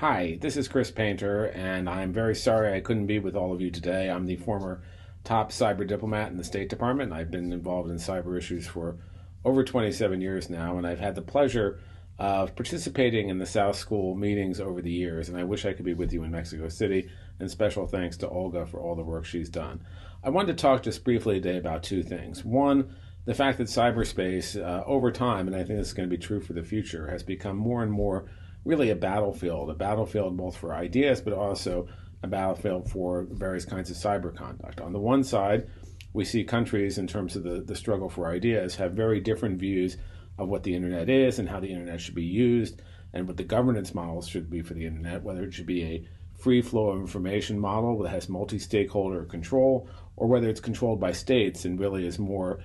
Hi, this is Chris Painter, and I'm very sorry I couldn't be with all of you today. I'm the former top cyber diplomat in the State Department. I've been involved in cyber issues for over 27 years now, and I've had the pleasure of participating in the South School meetings over the years, and I wish I could be with you in Mexico City, and special thanks to Olga for all the work she's done. I wanted to talk just briefly today about two things. One, the fact that cyberspace, over time, and I think this is going to be true for the future, has become more and more really a battlefield both for ideas, but also a battlefield for various kinds of cyber conduct. On the one side, we see countries, in terms of the struggle for ideas, have very different views of what the internet is and how the internet should be used and what the governance models should be for the internet, whether it should be a free flow of information model that has multi-stakeholder control, or whether it's controlled by states and really is more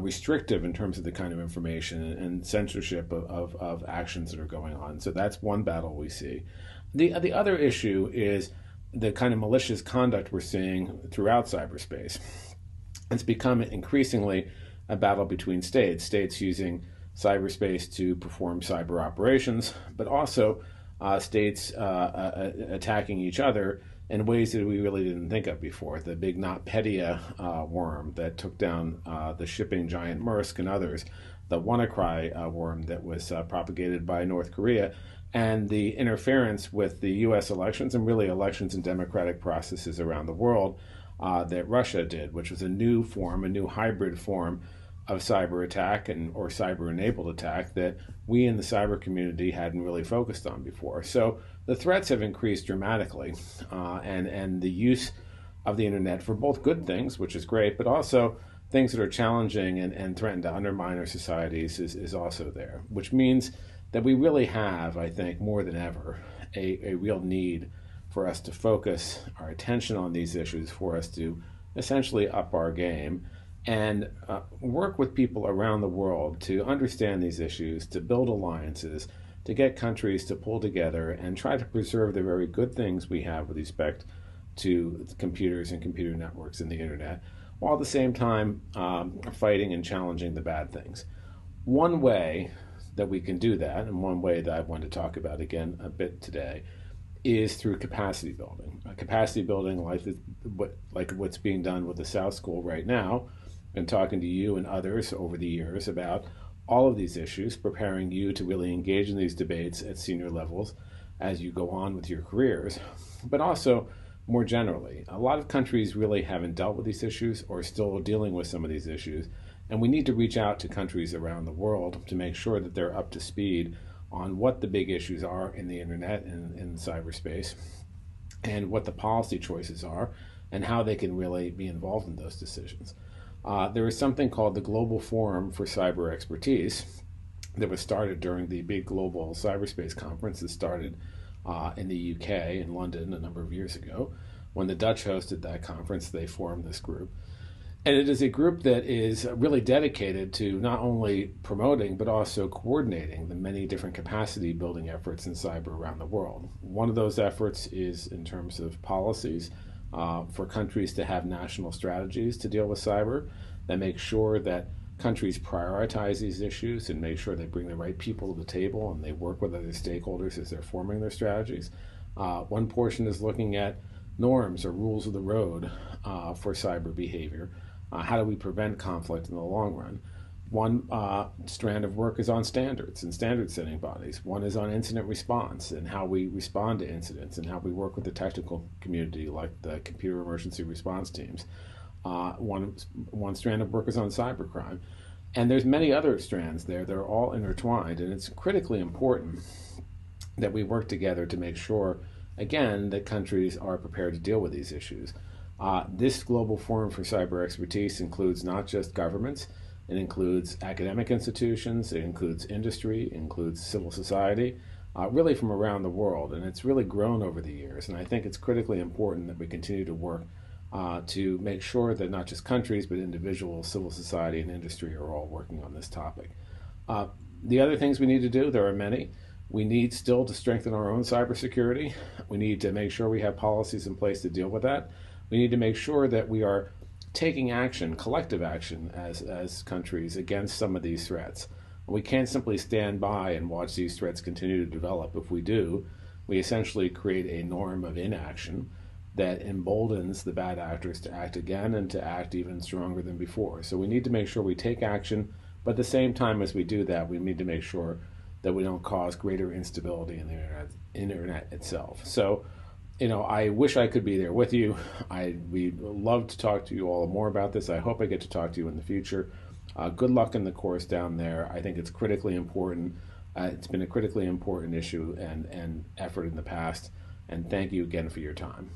restrictive in terms of the kind of information and censorship of actions that are going on. So that's one battle we see. The other issue is the kind of malicious conduct we're seeing throughout cyberspace. It's become increasingly a battle between states using cyberspace to perform cyber operations, but also states attacking each other in ways that we really didn't think of before. The big NotPetya worm that took down the shipping giant Maersk and others, the WannaCry worm that was propagated by North Korea, and the interference with the U.S. elections and really elections and democratic processes around the world that Russia did, which was a new hybrid form of cyber attack or cyber-enabled attack that we in the cyber community hadn't really focused on before. So the threats have increased dramatically, and the use of the internet for both good things, which is great, but also things that are challenging and threaten to undermine our societies is also there, which means that we really have, I think, more than ever, a real need for us to focus our attention on these issues, for us to essentially up our game and work with people around the world to understand these issues, to build alliances, to get countries to pull together and try to preserve the very good things we have with respect to computers and computer networks and the internet, while at the same time fighting and challenging the bad things. One way that we can do that, and one way that I want to talk about again a bit today, is through capacity building. Capacity building like what's being done with the South School right now, and talking to you and others over the years about all of these issues, preparing you to really engage in these debates at senior levels as you go on with your careers, but also more generally. A lot of countries really haven't dealt with these issues or are still dealing with some of these issues, and we need to reach out to countries around the world to make sure that they're up to speed on what the big issues are in the internet and in cyberspace, and what the policy choices are, and how they can really be involved in those decisions. There is something called the Global Forum for Cyber Expertise that was started during the big global cyberspace conference that started in the UK, in London, a number of years ago. When the Dutch hosted that conference, they formed this group. And it is a group that is really dedicated to not only promoting, but also coordinating the many different capacity building efforts in cyber around the world. One of those efforts is in terms of policies, for countries to have national strategies to deal with cyber that make sure that countries prioritize these issues and make sure they bring the right people to the table and they work with other stakeholders as they're forming their strategies. One portion is looking at norms or rules of the road for cyber behavior. How do we prevent conflict in the long run? One strand of work is on standards and standard setting bodies. One is on incident response and how we respond to incidents and how we work with the technical community like the computer emergency response teams. One strand of work is on cybercrime. And there's many other strands there. They're all intertwined, and it's critically important that we work together to make sure, again, that countries are prepared to deal with these issues. This Global Forum for Cyber Expertise includes not just governments. It includes academic institutions, it includes industry, it includes civil society, really from around the world. And it's really grown over the years. And I think it's critically important that we continue to work to make sure that not just countries, but individuals, civil society, and industry are all working on this topic. The other things we need to do, there are many. We need still to strengthen our own cybersecurity. We need to make sure we have policies in place to deal with that. We need to make sure that we are taking action, collective action as countries against some of these threats. We can't simply stand by and watch these threats continue to develop. If we do, we essentially create a norm of inaction that emboldens the bad actors to act again and to act even stronger than before. So we need to make sure we take action, but at the same time as we do that, we need to make sure that we don't cause greater instability in the internet itself. So, I wish I could be there with you. We'd love to talk to you all more about this. I hope I get to talk to you in the future. Good luck in the course down there. I think it's critically important. It's been a critically important issue and effort in the past. And thank you again for your time.